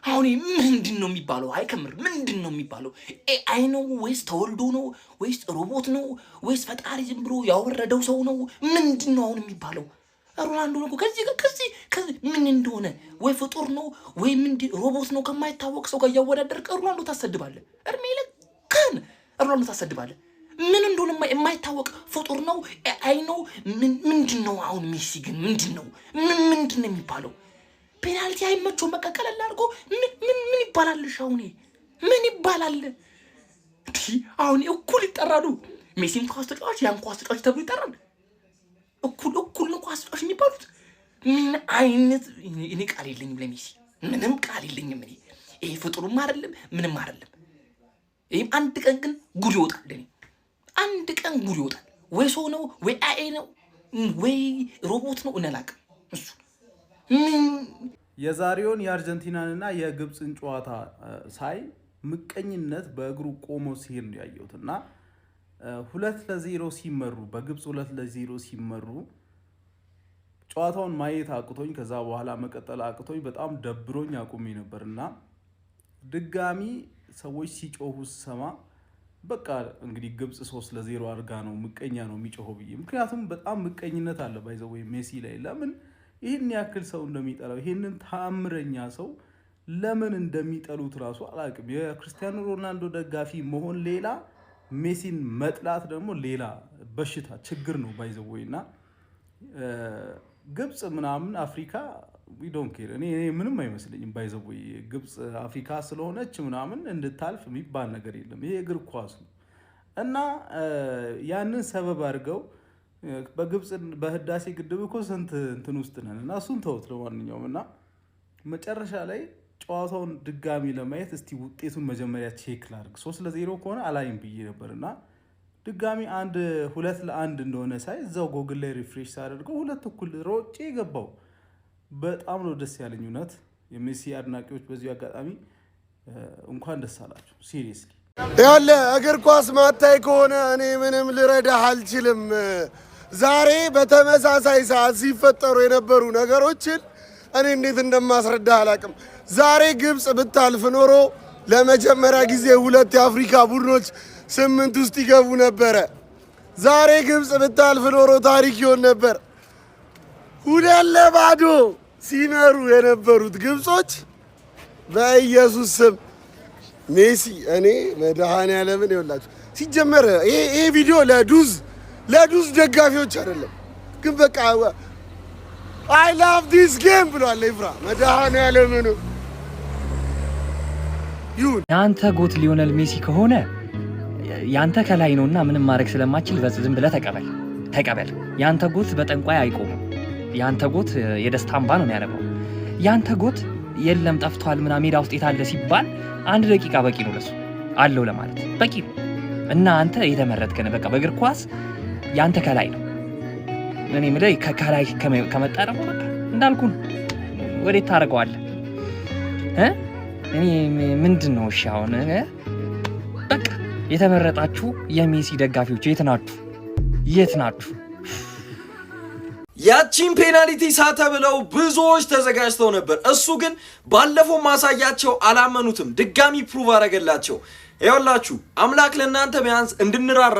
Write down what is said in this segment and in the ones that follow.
አሁን ምንድነው የሚባለው? አይከምር ምንድነው የሚባለው? ኤአይ ነው ወይስ ተወልዶ ነው ወይስ ሮቦት ነው ወይስ ፈጣሪ ዝም ብሎ ያወረደው ሰው ነው? ምንድነው አሁን የሚባለው? ሮናልዶ ነው ከዚህ ምን እንደሆነ ወይ ፍጡር ነው ወይ ሮቦት ነው ከማይታወቅ ሰው ጋር ያወዳደርክ ሮናልዶ ታሰድባለህ። እድሜ ልክህን ሮናልዶ ታሰድባለህ። ምን እንደሆነ የማይታወቅ ፍጡር ነው ኤአይ ነው ምንድነው? አሁን ሜሲ ግን ምንድነው የሚባለው? ፔናልቲ አይመቸው መቀቀል አድርጎ ምን ይባላልሽ? አሁን ምን ይባላል? አሁን እኩል ይጠራሉ። ሜሲም ኳስ ተጫዋች ያን ኳስ ተጫዋች ተብሎ ይጠራል። እኩል ነው ኳስ ተጫዋች የሚባሉት። ምን አይነት እኔ ቃል የለኝም ለሜሲ፣ ምንም ቃል የለኝም። እኔ ይሄ ፍጡርም አይደለም ምንም አይደለም። ይሄም አንድ ቀን ግን ጉድ ይወጣል። ለኔ አንድ ቀን ጉድ ይወጣል። ወይ ሰው ነው ወይ ኤአይ ነው ወይ ሮቦት ነው እናላቅም እሱ የዛሬውን የአርጀንቲናንና የግብፅን ጨዋታ ሳይ ምቀኝነት በእግሩ ቆሞ ሲሄድ ነው ያየሁትና 2-0 ሲመሩ በግብፅ 2-0 ሲመሩ ጨዋታውን ማየት አቅቶኝ ከዛ በኋላ መቀጠል አቅቶኝ በጣም ደብሮኝ አቁሜ ነበርና ድጋሚ ሰዎች ሲጮሁ ሰማ በቃ እንግዲህ ግብፅ 3-0 አድርጋ ነው ምቀኛ ነው የሚጮኸው ብዬ ምክንያቱም በጣም ምቀኝነት አለ ባይዘው ወይ ሜሲ ላይ ለምን ይሄን ያክል ሰው እንደሚጠላው ይሄንን ታምረኛ ሰው ለምን እንደሚጠሉት ራሱ አላቅም። የክርስቲያኖ ሮናልዶ ደጋፊ መሆን ሌላ ሜሲን መጥላት ደግሞ ሌላ በሽታ ችግር ነው ባይዘውና ግብፅ ምናምን አፍሪካ we don't care እኔ ምንም አይመስልኝም ባይዘው ግብፅ አፍሪካ ስለሆነች ምናምን እንድታልፍ የሚባል ነገር የለም። ይሄ እግር ኳስ ነው እና ያንን ሰበብ አድርገው በግብፅ በህዳሴ ግድብ እኮ ስንት እንትን ውስጥ ነን እና እሱን ተውት። ለማንኛውም እና መጨረሻ ላይ ጨዋታውን ድጋሚ ለማየት እስቲ ውጤቱን መጀመሪያ ቼክ ላድርግ 3-0 ከሆነ አላይም ብዬ ነበርና ድጋሚ 2-1 እንደሆነ ሳይ እዛው ጎግል ላይ ሪፍሬሽ አድርገው 2-1 ሮጬ ገባው። በጣም ነው ደስ ያለኝ። እውነት የሜሲ አድናቂዎች በዚህ አጋጣሚ እንኳን ደስ አላችሁ። ሲሪየስሊ ያለ እግር ኳስ ማታይ ከሆነ እኔ ምንም ልረዳህ አልችልም። ዛሬ በተመሳሳይ ሰዓት ሲፈጠሩ የነበሩ ነገሮችን እኔ እንዴት እንደማስረዳህ አላቅም። ዛሬ ግብፅ ብታልፍ ኖሮ ለመጀመሪያ ጊዜ 2 የአፍሪካ ቡድኖች 8 ውስጥ ይገቡ ነበረ። ዛሬ ግብፅ ብታልፍ ኖሮ ታሪክ ይሆን ነበር። 2-0 ሲመሩ የነበሩት ግብጾች በኢየሱስ ስም ሜሲ እኔ መድኃኒዓለምን ይወላችሁ ሲጀመር ይሄ ቪዲዮ ለዱዝ ደጋፊዎች አይደለም ግን በቃ I love this game ብሏል ኢብራ መድኃኒዓለምን ይሁን። ያንተ ጎት ሊዮኔል ሜሲ ከሆነ ያንተ ከላይ ነውና ምንም ማድረግ ስለማችል ዝም ብለህ ተቀበል። ያንተ ጎት በጠንቋይ አይቆምም። ያንተ ጎት የደስታ እንባ ነው የሚያነባው። ያንተ ጎት የለም ጠፍቷል ምናምን ሜዳ ውስጥ የታለ ሲባል 1 ደቂቃ በቂ ነው ለሱ አለው ለማለት በቂ ነው። እና አንተ የተመረጥከ ነህ። በቃ በእግር ኳስ ያንተ ከላይ ነው። እኔ ምላይ ከላይ ከመጣ ደግሞ በቃ እንዳልኩ ወዴት ታረጋዋለህ? እኔ ምንድነው እሺ አሁን በቃ የተመረጣችሁ የሜሲ ደጋፊዎች የት ናችሁ? ያቺን ፔናልቲ ሳተ ብለው ብዙዎች ተዘጋጅተው ነበር። እሱ ግን ባለፈው ማሳያቸው አላመኑትም። ድጋሚ ፕሩቭ አረገላቸው። ይኸውላችሁ አምላክ ለእናንተ ቢያንስ እንድንራራ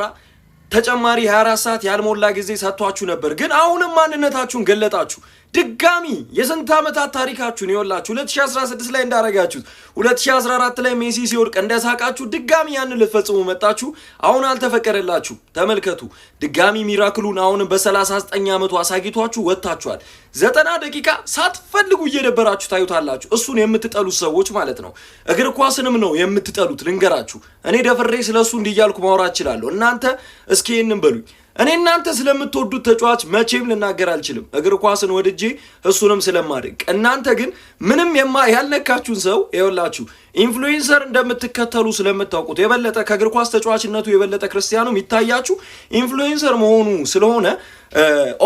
ተጨማሪ 24 ሰዓት ያልሞላ ጊዜ ሰጥቷችሁ ነበር። ግን አሁንም ማንነታችሁን ገለጣችሁ። ድጋሚ የስንት ዓመታት ታሪካችሁን ይኸውላችሁ 2016 ላይ እንዳረጋችሁት 2014 ላይ ሜሲ ሲወድቅ እንደሳቃችሁ ድጋሚ ያን ልትፈጽሙ መጣችሁ። አሁን አልተፈቀደላችሁ። ተመልከቱ ድጋሚ ሚራክሉን አሁን በ39 ዓመቱ አሳጊቷችሁ ወጣችኋል። 90 ደቂቃ ሳትፈልጉ እየደበራችሁ ታዩታላችሁ። እሱን የምትጠሉት ሰዎች ማለት ነው። እግር ኳስንም ነው የምትጠሉት ልንገራችሁ። እኔ ደፍሬ ስለሱ እንዲያልኩ ማውራት እችላለሁ። እናንተ እስኪ ይሄንን በሉኝ። እኔ እናንተ ስለምትወዱት ተጫዋች መቼም ልናገር አልችልም። እግር ኳስን ወድጄ እሱንም ስለማድንቅ እናንተ ግን ምንም ያልነካችሁን ሰው ይኸውላችሁ ኢንፍሉዌንሰር እንደምትከተሉ ስለምታውቁት የበለጠ ከእግር ኳስ ተጫዋችነቱ የበለጠ ክርስቲያኑ የሚታያችሁ ኢንፍሉዌንሰር መሆኑ ስለሆነ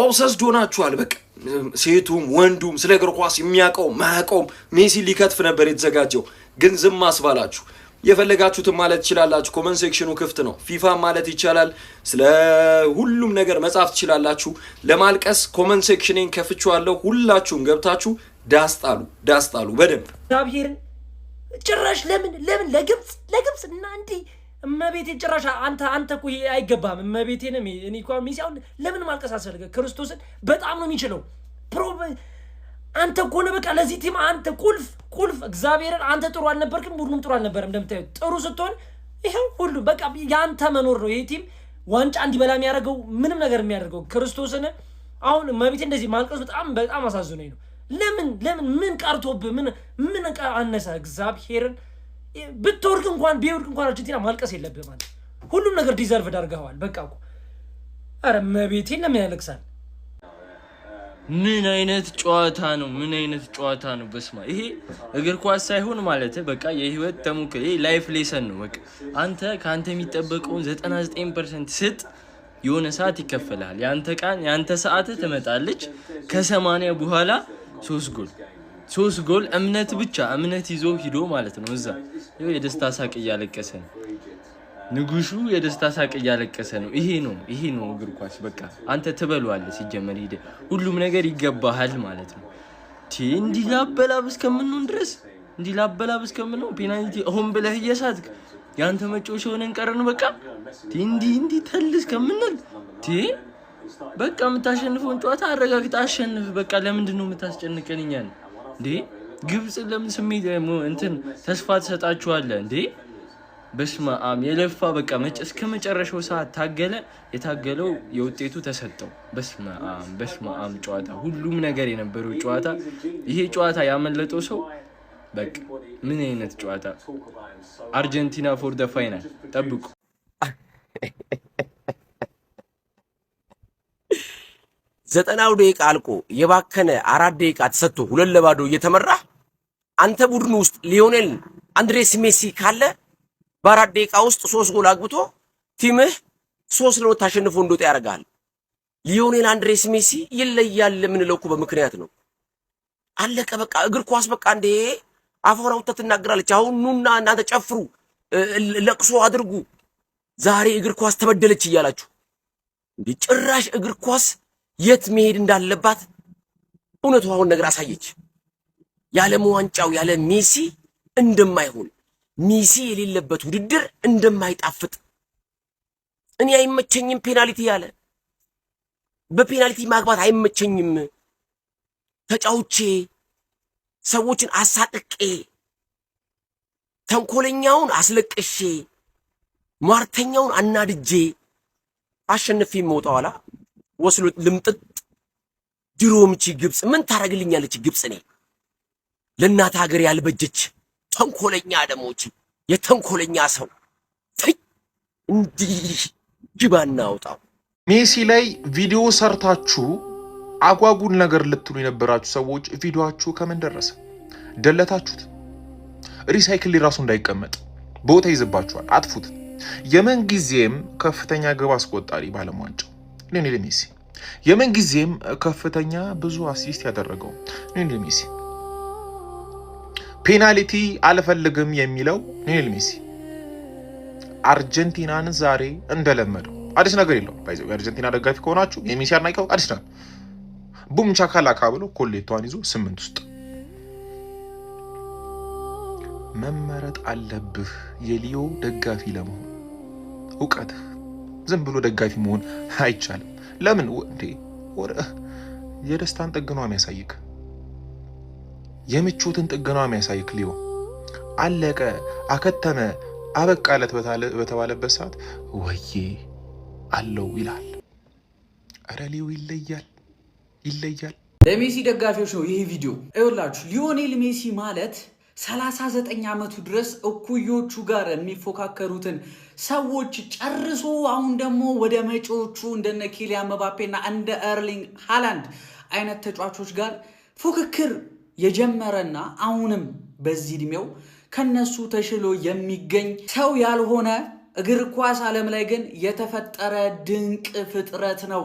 ኦብሰስድ ሆናችኋል። በቃ ሴቱም ወንዱም ስለ እግር ኳስ የሚያውቀው ማያውቀው ሜሲ ሊከትፍ ነበር የተዘጋጀው። ግን ዝም አስባላችሁ። የፈለጋችሁትን ማለት ትችላላችሁ። ኮሜንት ሴክሽኑ ክፍት ነው። ፊፋ ማለት ይቻላል። ስለ ሁሉም ነገር መጻፍ ትችላላችሁ። ለማልቀስ ኮሜንት ሴክሽኔን ከፍቼዋለሁ። ሁላችሁም ገብታችሁ ዳስጣሉ በደንብ። እግዚአብሔርን ጭራሽ ለምን ለግብጽ እና እንዴ እመቤቴ ጭራሽ አንተ እኮ አይገባም እመቤቴን እኔ እንኳን ሚሲያውን ለምን ማልቀስ አስፈልገ ክርስቶስን በጣም ነው የሚችለው አንተ እኮ ነው በቃ ለዚህ ቲም አንተ ቁልፍ እግዚአብሔርን አንተ ጥሩ አልነበርክም ቡድኑም ጥሩ አልነበረም እንደምታዩት ጥሩ ስትሆን ይሄው ሁሉ በቃ ያንተ መኖር ነው ይሄ ቲም ዋንጫ እንዲበላ የሚያደርገው ምንም ነገር የሚያደርገው ክርስቶስን አሁን እመቤቴ እንደዚህ ማልቀስ በጣም አሳዝነኝ ነው ለምን ምን ቀርቶብ ምን አነሰ እግዚአብሔርን ብትወርቅ እንኳን ቢወርቅ እንኳን አርጀንቲና ማልቀስ የለብህም ማለት ሁሉም ነገር ዲዘርቭ አድርገዋል በቃ እኮ አረ እመቤቴ ለምን ያለቅሳል ምን አይነት ጨዋታ ነው በስማ ይሄ እግር ኳስ ሳይሆን ማለት በቃ የህይወት ተሞክሮ ይሄ ላይፍ ሌሰን ነው በቃ ካንተ የሚጠበቀውን 99% ስጥ የሆነ ሰዓት ይከፈላል ያንተ ሰዓት ትመጣለች ከ80 በኋላ 3 ጎል እምነት ይዞ ሂዶ ማለት ነው እዛ የደስታ ሳቅ እያለቀሰ ነው ንጉሹ የደስታ ሳቅ እያለቀሰ ነው ይሄ ነው እግር ኳስ በቃ አንተ ትበሏለህ ሲጀመር ሄደ ሁሉም ነገር ይገባሃል ማለት ነው እንዲላበላብ እስከምንሆን ፔናልቲ አሁን ብለህ እየሳትክ ያንተ መጮሽ ሆነን ቀረን በቃ እንዲ ተልስ ከምንል በቃ የምታሸንፈውን ጨዋታ አረጋግጥ አሸንፍ በቃ ለምንድን ነው የምታስጨንቀንኛ እንዴ ግብጽ ለምን ስሜት እንትን ተስፋ ተሰጣችኋለህ እንዴ በስማም የለፋ በቃ እስከ መጨረሻው ሰዓት የታገለው የውጤቱ ተሰጠው በስማም ጨዋታ ሁሉም ነገር የነበረው ጨዋታ ይሄ ጨዋታ ያመለጠው ሰው በቃ ምን አይነት ጨዋታ አርጀንቲና ፎር ዘ ፋይናል ጠብቁ 90 ደቂቃ አልቆ የባከነ 4 ደቂቃ ተሰጥቶ 2-0 እየተመራ አንተ ቡድን ውስጥ ሊዮኔል አንድሬስ ሜሲ ካለ በ4 ደቂቃ ውስጥ 3 ጎል አግብቶ ቲምህ 3-0 ታሸንፎ እንደወጣ ያደርጋል ሊዮኔል አንድሬስ ሜሲ ይለያል የምንለው እኮ በምክንያት ነው አለቀ በቃ እግር ኳስ በቃ እንዴ አፈራው ተትናገራለች አሁን ኑና እናንተ ጨፍሩ ለቅሶ አድርጉ ዛሬ እግር ኳስ ተበደለች እያላችሁ እንዴ ጭራሽ እግር ኳስ የት መሄድ እንዳለባት እውነቱ አሁን ነገር አሳየች ያለም ዋንጫው ያለ ሜሲ እንደማይሆን ሜሲ የሌለበት ውድድር እንደማይጣፍጥ እኔ አይመቸኝም ፔናልቲ ያለ በፔናልቲ ማግባት አይመቸኝም ተጫውቼ ሰዎችን አሳጥቄ ተንኮለኛውን አስለቅሼ ሟርተኛውን አናድጄ አሸንፌ መውጣዋላ ወስሎ ልምጥጥ ድሮምቺ ግብጽ ምን ታረግልኛለች ግብጽ እኔ ለእናት ሀገር ያልበጀች ተንኮለኛ ደሞች የተንኮለኛ ሰው እንዲህ ጅባና አውጣው ሜሲ ላይ ቪዲዮ ሰርታችሁ አጓጉል ነገር ልትሉ የነበራችሁ ሰዎች ቪዲዮአችሁ ከምን ደረሰ ደለታችሁት ሪሳይክል ራሱ እንዳይቀመጥ ቦታ ይዝባችኋል አጥፉት የመን ጊዜም ከፍተኛ ግብ አስቆጣሪ ባለሟንጫው ሊዮኔል ሜሲ የመን ጊዜም ከፍተኛ ብዙ አሲስት ያደረገው ሊዮኔል ሜሲ ፔናልቲ አልፈልግም የሚለው ሊዮኔል ሜሲ አርጀንቲናን ዛሬ እንደለመደው አዲስ ነገር የለው ባይዘው የአርጀንቲና ደጋፊ ከሆናችሁ የሜሲ አድናቂ አዲስ ነገር ቡም ቻካላካ ብሎ ኮሌቷን ይዞ 8 ውስጥ መመረጥ አለብህ የሊዮ ደጋፊ ለመሆን ዕውቀትህ ዝም ብሎ ደጋፊ መሆን አይቻልም ለምን እንዴ ወረ የደስታን ጥግ ነው የሚያሳይክ የምቾትን ጥግ ነው የሚያሳይክ ሊዮ አለቀ አከተመ አበቃለት በተባለበት ሰዓት ወዬ አለው ይላል አረ ሊዮ ይለያል ለሜሲ ደጋፊዎች ነው ይሄ ቪዲዮ አይወላችሁ ሊዮኔል ሜሲ ማለት 39 ዓመቱ ድረስ እኩዮቹ ጋር የሚፎካከሩትን ሰዎች ጨርሶ አሁን ደግሞ ወደ መጪዎቹ እንደነ ኪሊያን ምባፔና እንደ ኤርሊንግ ሃላንድ አይነት ተጫዋቾች ጋር ፉክክር የጀመረና አሁንም በዚህ እድሜው ከነሱ ተሽሎ የሚገኝ ሰው ያልሆነ እግር ኳስ ዓለም ላይ ግን የተፈጠረ ድንቅ ፍጥረት ነው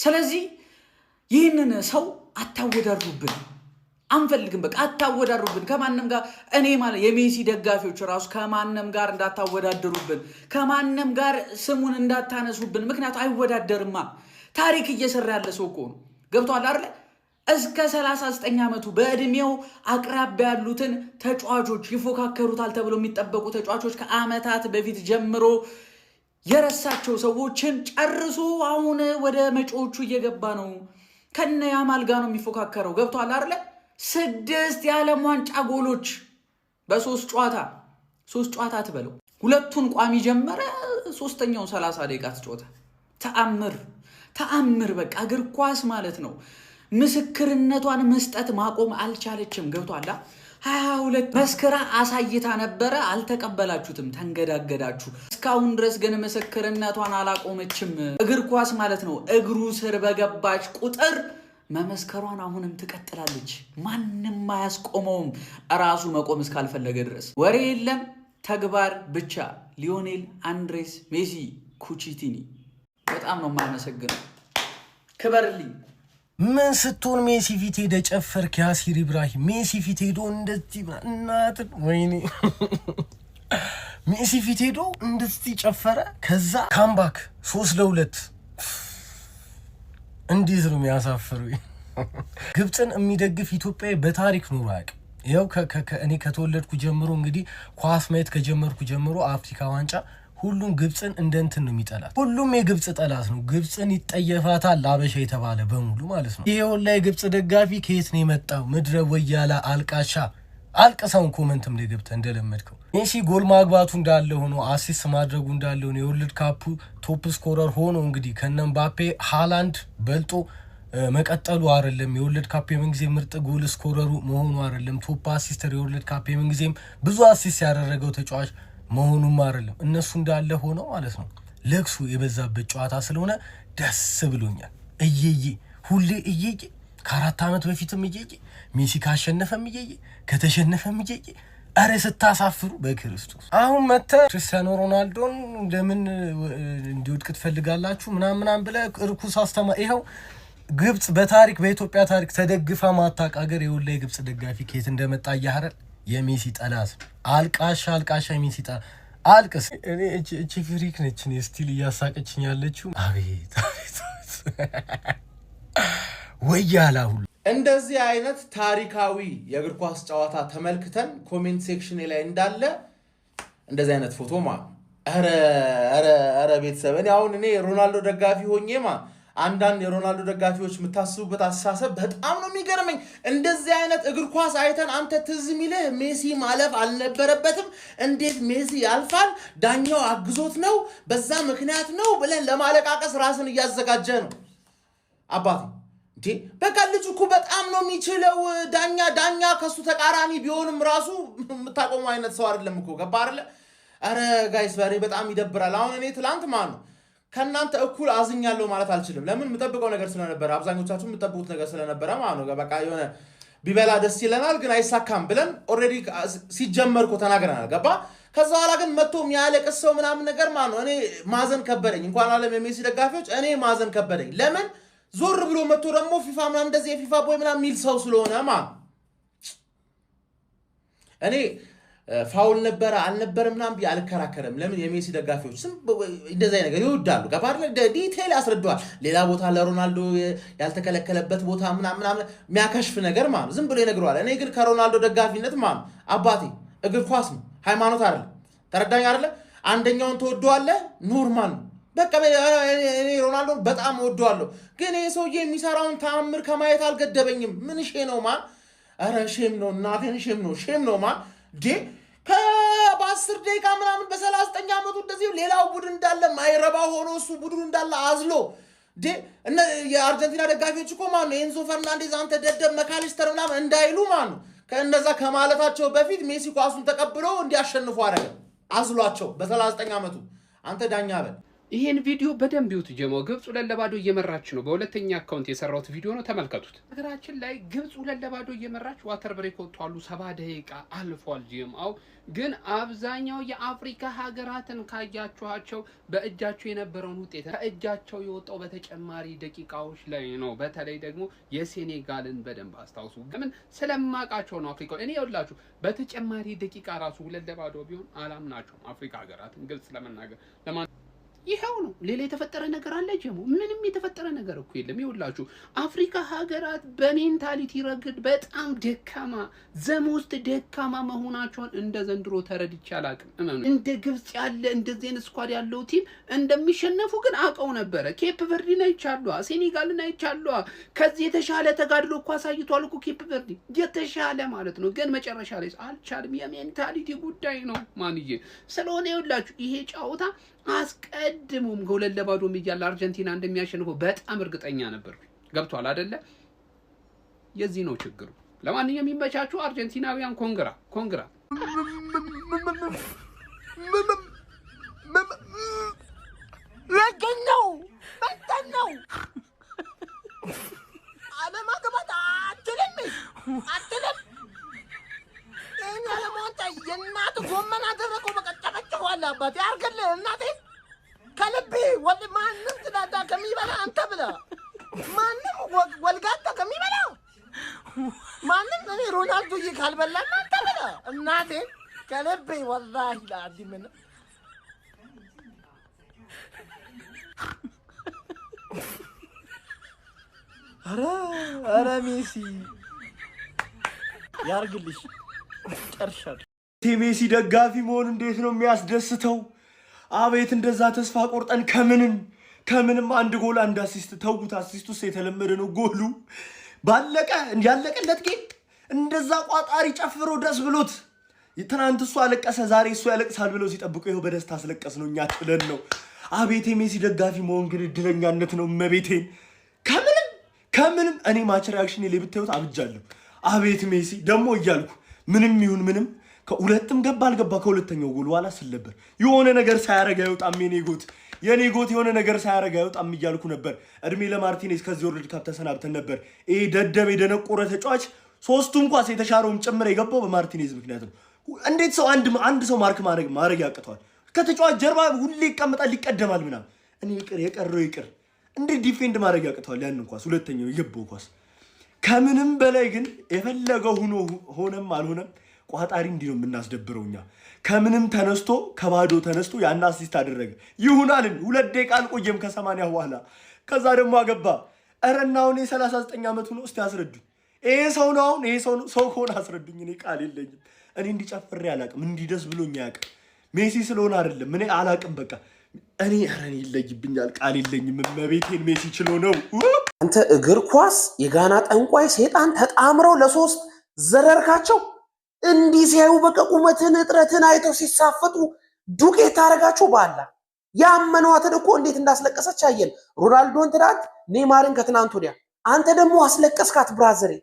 ስለዚህ ይህንን ሰው አታወዳድሩብን አንፈልግም በቃ አታወዳድሩብን ከማንንም ጋር እኔ ማለት የሜሲ ደጋፊዎች ራሱ ከማንንም ጋር እንዳታወዳድሩብን ከማንንም ጋር ስሙን እንዳታነሱብን ምክንያቱም አይወዳደርማ ታሪክ እየሰራ ያለ ሰው እኮ ነው ገብቷል አይደል እስከ 39 ዓመቱ በእድሜው አቅራቢያ ያሉትን ተጫዋቾች ይፎካከሩታል ተብሎ የሚጠበቁ ተጫዋቾች ከአመታት በፊት ጀምሮ የረሳቸው ሰዎችን ጨርሶ አሁን ወደ መጪዎቹ እየገባ ነው። ከነ ያማል ጋር ነው የሚፎካከረው። ገብቷል አይደለ? 6 የዓለም ዋንጫ ጎሎች በ3 ጨዋታ ትበለው። 2ቱን ቋሚ ጀመረ፣ 3ኛውን 30 ደቂቃ ተጫወተ። ተአምር በቃ እግር ኳስ ማለት ነው። ምስክርነቷን መስጠት ማቆም አልቻለችም። ገብቷላ 22 መስክራ አሳይታ ነበረ፣ አልተቀበላችሁትም፣ ተንገዳገዳችሁ። እስካሁን ድረስ ግን ምስክርነቷን አላቆመችም። እግር ኳስ ማለት ነው። እግሩ ስር በገባች ቁጥር መመስከሯን አሁንም ትቀጥላለች። ማንም አያስቆመውም፣ ራሱ መቆም እስካልፈለገ ድረስ። ወሬ የለም ተግባር ብቻ። ሊዮኔል አንድሬስ ሜሲ ኩቺቲኒ በጣም ነው የማመሰግነው። ክበርልኝ። ምን ስትሆን ሜሲ ፊት ሄደ ጨፈርክ? ያሲር ኢብራሂም ሜሲ ፊት ሄዶ እንደዚህ እናትን ወይኔ ሜሲ ፊት ሄዶ እንደዚህ ጨፈረ። ከዛ ካምባክ 3-2 እንዴት ነው የሚያሳፍሩ። ግብፅን የሚደግፍ ኢትዮጵያዊ በታሪክ ኑሮ አያውቅም። ይኸው እኔ ከተወለድኩ ጀምሮ እንግዲህ ኳስ ማየት ከጀመርኩ ጀምሮ አፍሪካ ዋንጫ ሁሉም ግብፅን እንደንትን ነው የሚጠላት። ሁሉም የግብፅ ጠላት ነው። ግብፅን ይጠየፋታል አበሻ የተባለ በሙሉ ማለት ነው። ይሄ ወላ የግብፅ ደጋፊ ከየት ነው የመጣው? ምድረ ወያላ አልቃሻ። አልቀሳውን ኮመንትም ላይ ገብተህ እንደለመድከው ሜሲ ጎል ማግባቱ እንዳለ ሆኖ አሲስት ማድረጉ እንዳለ ሆኖ የወርልድ ካፑ ቶፕ ስኮረር ሆኖ እንግዲህ ከነ ምባፔ ሃላንድ በልጦ መቀጠሉ አይደለም። የወርልድ ካፕ የምንጊዜ ምርጥ ጎል ስኮረሩ መሆኑ አይደለም። ቶፕ አሲስተር የወርልድ ካፕ የምንጊዜም ብዙ አሲስት ያደረገው ተጫዋች መሆኑም አይደለም። እነሱ እንዳለ ሆኖ ማለት ነው። ለቅሶ የበዛበት ጨዋታ ስለሆነ ደስ ብሎኛል። እየዬ ሁሌ እየዬ፣ ከ4 ዓመት በፊትም እየዬ፣ ሜሲ ካሸነፈም እየዬ፣ ከተሸነፈም እየዬ። አረ ስታሳፍሩ በክርስቶስ። አሁን መተ ክርስቲያኖ ሮናልዶን ለምን እንዲወድቅ ትፈልጋላችሁ ምናምን ብለህ እርኩስ አስተማ። ይኸው ግብፅ በታሪክ በኢትዮጵያ ታሪክ ተደግፋ ማታቅ ሀገር የወላ የግብፅ ደጋፊ ከየት እንደመጣ ያህረል የሜሲ ጠላት አልቃሻ የሜሲ ጠላት አልቅስ። እኔ እቺ ፍሪክ ነች እኔ ስቲል እያሳቀችኝ ያለችው። አቤት ወያላ ሁሉ እንደዚህ አይነት ታሪካዊ የእግር ኳስ ጨዋታ ተመልክተን ኮሜንት ሴክሽን ላይ እንዳለ እንደዚህ አይነት ፎቶ ኧረ ቤተሰብ እኔ ሮናልዶ ደጋፊ ሆኜ አንዳንድ የሮናልዶ ደጋፊዎች የምታስቡበት አስተሳሰብ በጣም ነው የሚገርመኝ። እንደዚህ አይነት እግር ኳስ አይተን አንተ ትዝ የሚልህ ሜሲ ማለፍ አልነበረበትም፣ እንዴት ሜሲ ያልፋል፣ ዳኛው አግዞት ነው፣ በዛ ምክንያት ነው ብለን ለማለቃቀስ ራስን እያዘጋጀ ነው። አባቴ እንዴ በቃ ልጅ እኮ በጣም ነው የሚችለው። ዳኛ ከሱ ተቃራኒ ቢሆንም ራሱ የምታቆሙ አይነት ሰው አይደለም እኮ ገባ አይደለ? አረ ጋይስ በጣም ይደብራል። አሁን እኔ ትላንት ነው ከናንተ እኩል አዝኛለሁ ማለት አልችልም። ለምን የምጠብቀው ነገር ስለነበረ፣ አብዛኞቻችሁ የምጠብቁት ነገር ስለነበረ ማለት ነው። በቃ የሆነ ቢበላ ደስ ይለናል ግን አይሳካም ብለን ኦልሬዲ ሲጀመርኩ ተናግረናል። ገባ? ከዛ በኋላ ግን መጥቶ የሚያለቅስ ሰው ምናምን ነገር ማለት ነው እኔ ማዘን ከበደኝ። እንኳን አለም የሜሲ ደጋፊዎች እኔ ማዘን ከበደኝ። ለምን ዞር ብሎ መጥቶ ደግሞ ፊፋ ምናምን እንደዚህ የፊፋ ቦይ ምናምን የሚል ሰው ስለሆነ ማለት እኔ ፋውል ነበረ አልነበረ ምናምን ብዬ አልከራከርም። ለምን የሜሲ ደጋፊዎች እንደዚህ ነገር ይወዳሉ። ገባር ዲቴል ያስረዳዋል። ሌላ ቦታ ለሮናልዶ ያልተከለከለበት ቦታ ምናምን የሚያከሽፍ ነገር ማለት ዝም ብሎ ይነግረዋል። እኔ ግን ከሮናልዶ ደጋፊነት ማለት አባቴ እግር ኳስ ነው፣ ሃይማኖት አይደለም። ተረዳኝ አይደለ? አንደኛውን ተወደዋለህ ኖርማል ነው። በቃ እኔ ሮናልዶን በጣም ወደዋለሁ፣ ግን ይሄ ሰውዬ የሚሰራውን ተአምር ከማየት አልገደበኝም። ምን ነው አረ ሼም ነው እናቴን ሼም ነው ዴ በ10 ደቂቃ ምናምን በ39 ዓመቱ እንደዚህ ሌላው ቡድን እንዳለ ማይረባ ሆኖ እሱ ቡድኑ እንዳለ አዝሎ የአርጀንቲና ደጋፊዎች እኮ ኤንዞ ፈርናንዴዝ አንተ ደደብ መካሊስተር ምናምን እንዳይሉ ከእነዛ ከማለታቸው በፊት ሜሲ ኳሱን ተቀብሎ እንዲያሸንፉ አደረገ። አዝሏቸው በ39 ዓመቱ አንተ ዳኛ በል። ይሄን ቪዲዮ በደንብ ይዩት ጀሞ። ግብጽ 2-2 እየመራች ነው። በሁለተኛ አካውንት የሰራሁት ቪዲዮ ነው፣ ተመልከቱት። ሀገራችን ላይ ግብጽ 2-2 እየመራች ዋተር ብሬክ ወጥቷሉ። 70 ደቂቃ አልፏል። ጂኤምአው ግን አብዛኛው የአፍሪካ ሀገራትን ካያችኋቸው በእጃቸው የነበረውን ውጤት ከእጃቸው የወጣው በተጨማሪ ደቂቃዎች ላይ ነው። በተለይ ደግሞ የሴኔጋልን በደንብ አስታውሱ። ለምን ስለማቃቸው ነው። አፍሪካ እኔ ይኸውላችሁ በተጨማሪ ደቂቃ ራሱ 2-2 ቢሆን አላምናቸውም አፍሪካ ሀገራትን ግልጽ ለመናገር ይሄው ነው። ሌላ የተፈጠረ ነገር አለ ጀሙ? ምንም የተፈጠረ ነገር እኮ የለም። ይኸውላችሁ አፍሪካ ሀገራት በሜንታሊቲ ረገድ በጣም ደካማ ዘሞስት ደካማ መሆናቸውን እንደ ዘንድሮ ተረድቼ አላውቅም። እንደ ግብጽ ያለ እንደዚህ አይነት ስኳድ ያለው ቲም እንደሚሸነፉ ግን አውቀው ነበረ። ኬፕ ቨርዲን አይቻለሁ፣ ሴኔጋልን አይቻለሁ። ከዚህ የተሻለ ተጋድሎ እኮ አሳይቷል እኮ ኬፕ ቨርዲ የተሻለ ማለት ነው። ግን መጨረሻ ላይ አልቻልም። የሜንታሊቲ ጉዳይ ነው ማንዬ። ስለሆነ ይኸውላችሁ ይሄ ጨዋታ አስቀድሞም ከሁለት ለባዶ እያለ አርጀንቲና እንደሚያሸንፈው በጣም እርግጠኛ ነበርኩ። ገብቷል አይደለ? የዚህ ነው ችግሩ። ለማንኛውም የሚመቻችሁ አርጀንቲናውያን ኮንግራ ለገኛው በተናው አለማግባት አትልም እኔ አለማንታ የእናት ጎመን አደረቀው በቀጨቀጨዋል አባቴ አርገለ እናቴ ከልቤ ወል ማንም ትዳዳ ከሚበላ አንተ ብላ ማንም ወልጋታ ከሚበላ ማንም እኔ ሮናልዶ ካልበላ አንተ ብላ እናቴ ከልቤ ወላሂ ለአዲምን ኧረ ሜሲ ያርግልሽ ጨርሻለሁ። ሜሲ ደጋፊ መሆን እንዴት ነው የሚያስደስተው! አቤት እንደዛ ተስፋ ቆርጠን ከምንም አንድ ጎል አንድ አሲስት ተውት። አሲስቱስ የተለመደ ነው። ጎሉ ያለቀለት ጌም እንደዛ ቋጣሪ ጨፍሮ ደስ ብሎት ትናንት እሱ አለቀሰ፣ ዛሬ እሱ ያለቅሳል ብለው ሲጠብቁ ይኸው በደስታ አስለቀስ ነው። እኛ ጥለን ነው። አቤት የሜሲ ደጋፊ መሆን ግን እድለኛነት ነው። መቤቴን ከምንም እኔ ማች ሪያክሽን ላይ ብታዩት አብጃለሁ። አቤት ሜሲ ደግሞ እያልኩ ምንም ይሁን ምንም ከሁለትም ገባ አልገባ ከሁለተኛው ጎል በኋላ ስለነበር የሆነ ነገር ሳያረጋ አይወጣም የኔ ጎት የሆነ ነገር ሳያረጋ አይወጣም እያልኩ ነበር። እድሜ ለማርቲኔዝ ከዚህ ወርልድ ካፕ ተሰናብተን ነበር። ይሄ ደደብ የደነቆረ ተጫዋች ሶስቱም ኳስ የተሻረውም ጭምር የገባው በማርቲኔዝ ምክንያት ነው። እንዴት ሰው አንድ ሰው ማርክ ማድረግ ያቅተዋል? ከተጫዋች ጀርባ ሁሌ ይቀመጣል ይቀደማል ምናምን። እኔ የቀረው ይቅር እንዴት ዲፌንድ ማድረግ ያቅተዋል? ያንን ኳስ ሁለተኛው የገባው ኳስ ከምንም በላይ ግን የፈለገው ሆነም አልሆነም ቋጣሪ እንዲህ ነው የምናስደብረው እኛ። ከምንም ተነስቶ ከባዶ ተነስቶ ያን አሲስት አደረገ ይሁናልን 2 ደቂቃ አልቆየም ከ80 በኋላ ከዛ ደግሞ አገባ። እረና አሁን የ39 ዓመቱ ነው። እስቲ አስረዱኝ። ይሄ ሰው ነው አሁን? ይሄ ሰው ከሆነ አስረዱኝ። እኔ ቃል የለኝም። እኔ እንዲጨፍሬ አላቅም፣ እንዲደስ ብሎኝ አያውቅም። ሜሲ ስለሆነ አይደለም እኔ አላቅም። በቃ እኔ ይለይብኛል፣ ቃል የለኝም። መቤቴን ሜሲ ችሎ ነው። አንተ እግር ኳስ የጋና ጠንቋይ ሰይጣን ተጣምረው ለሶስት ዘረርካቸው። እንዲህ ሲያዩ በቃ ቁመትን እጥረትን አይተው ሲሳፈጡ ዱቄት ታረጋቸው። ባላ ያመኗትን እኮ እንዴት እንዳስለቀሰች አየን። ሮናልዶን ትናንት፣ ኔይማርን ከትናንት ወዲያ። አንተ ደግሞ አስለቀስካት ብራዘሬ።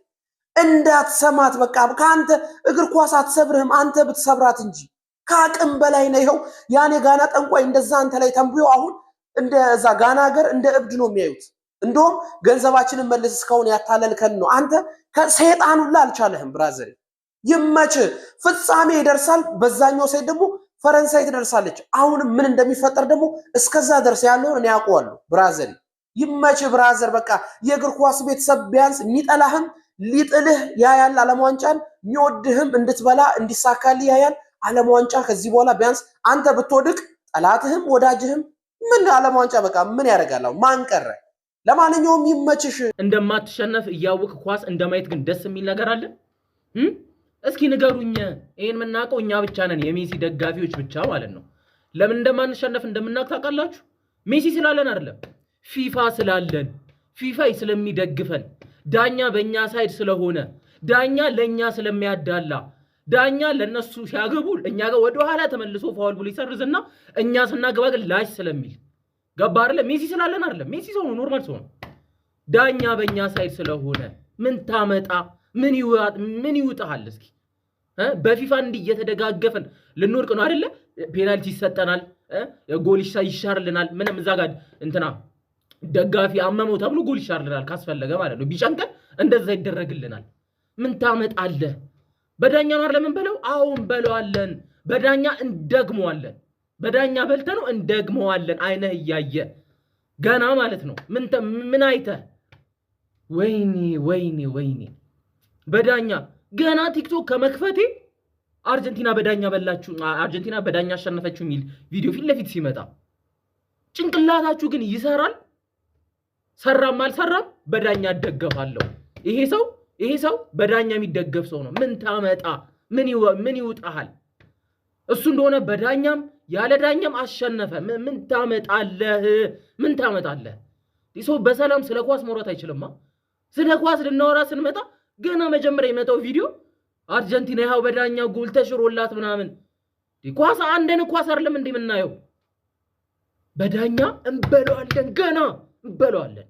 እንዳትሰማት በቃ ከአንተ እግር ኳስ አትሰብርህም አንተ ብትሰብራት እንጂ ከአቅም በላይ ነው። ይኸው ያኔ ጋና ጠንቋይ እንደዛ አንተ ላይ ተንብዮ አሁን እንደዛ ጋና ሀገር እንደ እብድ ነው የሚያዩት። እንደውም ገንዘባችንን መልስ እስካሁን ያታለልከን ነው። አንተ ከሰይጣኑላ አልቻለህም ብራዘሬ። ይመች ፍጻሜ ይደርሳል። በዛኛው ሳይድ ደግሞ ፈረንሳይ ትደርሳለች። አሁን ምን እንደሚፈጠር ደግሞ እስከዛ ደርስ ያለውን እኔ ያውቀዋለሁ ብራዘሬ። ይመች ብራዘር። በቃ የእግር ኳስ ቤተሰብ ቢያንስ የሚጠላህም ሊጥልህ ያያል። ዓለም ዋንጫን የሚወድህም እንድትበላ እንዲሳካልህ ያያል። ዓለም ዋንጫ ከዚህ በኋላ ቢያንስ አንተ ብትወድቅ ጠላትህም ወዳጅህም ምን ዓለም ዋንጫ በቃ ምን ያደርጋል? ማን ቀረ? ለማንኛውም ይመችሽ። እንደማትሸነፍ እያወቅ ኳስ እንደማየት ግን ደስ የሚል ነገር አለ? እስኪ ንገሩኝ። ይሄን የምናውቀው እኛ ብቻ ነን፣ የሜሲ ደጋፊዎች ብቻ ማለት ነው። ለምን እንደማንሸነፍ እንደምናውቅ ታውቃላችሁ? ሜሲ ስላለን አይደለም፣ ፊፋ ስላለን፣ ፊፋ ስለሚደግፈን፣ ዳኛ በእኛ ሳይድ ስለሆነ፣ ዳኛ ለእኛ ስለሚያዳላ፣ ዳኛ ለነሱ ሲያገቡ እኛ ጋር ወደ ኋላ ተመልሶ ፋውል ብሎ ይሰርዝና እኛ ስናገባ ግን ላሽ ስለሚል ገባ አይደለ? ሜሲ ስላለን አይደለም። ሜሲ ሰው ነው፣ ኖርማል ሰው ነው። ዳኛ በእኛ ሳይድ ስለሆነ ምን ታመጣ? ምን ይውጣሃል? እስኪ በፊፋ እንዲህ እየተደጋገፈን ልንወርቅ ነው አይደለ? ፔናልቲ ይሰጠናል፣ ጎል ይሻርልናል። ምንም እዛ ጋር እንትና ደጋፊ አመመው ተብሎ ጎል ይሻርልናል ካስፈለገ ማለት ነው። ቢጨንቀን እንደዛ ይደረግልናል። ምን ታመጣለህ? በዳኛ ነው አይደለም በለው። አሁን በለዋለን፣ በዳኛ እንደግመዋለን። በዳኛ በልተ ነው እንደግመዋለን። አይነህ እያየ ገና ማለት ነው። ምን አይተህ? ወይኔ በዳኛ ገና ቲክቶክ ከመክፈቴ አርጀንቲና በዳኛ በላችሁ፣ አርጀንቲና በዳኛ አሸነፈችው የሚል ቪዲዮ ፊት ለፊት ሲመጣ ጭንቅላታችሁ ግን ይሰራል። ሰራም አልሰራም በዳኛ እደገፋለሁ። ይሄ ሰው በዳኛ የሚደገፍ ሰው ነው። ምን ታመጣ? ምን ይውጣሃል? እሱ እንደሆነ በዳኛም ያለ ዳኛም አሸነፈ። ምን ታመጣለህ? ምን ታመጣለህ? ሰው በሰላም ስለ ኳስ ማውራት አይችልማ። ስለ ኳስ ልናወራ ስንመጣ ገና መጀመሪያ የመጣው ቪዲዮ አርጀንቲና ያው በዳኛ ጎል ተሽሮላት ምናምን። ኳስ አንደን ኳስ አይደለም እንዴ የምናየው? በዳኛ እንበለዋለን፣ ገና እንበለዋለን።